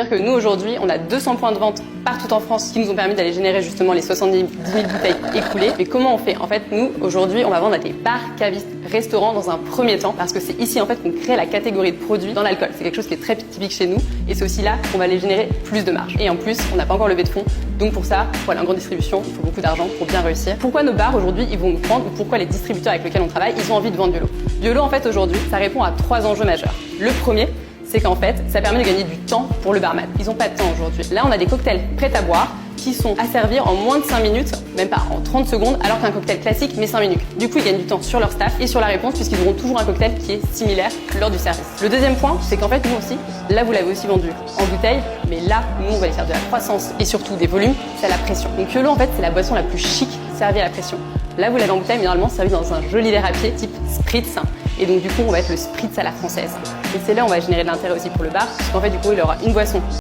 C'est-à-dire que nous, aujourd'hui, on a 200 points de vente partout en France qui nous ont permis d'aller générer justement les 70 000 bouteilles écoulées. Mais comment on fait? En fait, nous, aujourd'hui, on va vendre à des bars, cavistes, restaurants dans un premier temps parce que c'est ici en fait qu'on crée la catégorie de produits dans l'alcool. C'est quelque chose qui est très typique chez nous et c'est aussi là qu'on va aller générer plus de marge. Et en plus, on n'a pas encore levé de fonds. Donc pour ça, pour aller en grande distribution, il faut beaucoup d'argent pour bien réussir. Pourquoi nos bars aujourd'hui, ils vont nous prendre ou pourquoi les distributeurs avec lesquels on travaille, ils ont envie de vendre Biolo? Biolo, en fait, aujourd'hui, ça répond à 3 enjeux majeurs. Le premier, c'est qu'en fait, ça permet de gagner du temps pour le barman. Ils n'ont pas de temps aujourd'hui. Là, on a des cocktails prêts à boire qui sont à servir en moins de 5 minutes, même pas en 30 secondes, alors qu'un cocktail classique met 5 minutes. Du coup, ils gagnent du temps sur leur staff et sur la réponse puisqu'ils auront toujours un cocktail qui est similaire lors du service. Le deuxième point, c'est qu'en fait, nous aussi, là, vous l'avez aussi vendu en bouteille, mais là, nous, on va aller faire de la croissance et surtout des volumes, c'est à la pression. Donc, Biolo, en fait, c'est la boisson la plus chic servie à la pression. Là, vous l'avez en bouteille, mais normalement, servi dans un joli verre à pied type spritz. Et donc, du coup, on va être le spritz à la française. Et c'est là où on va générer de l'intérêt aussi pour le bar, parce qu'en fait, du coup, il aura une boisson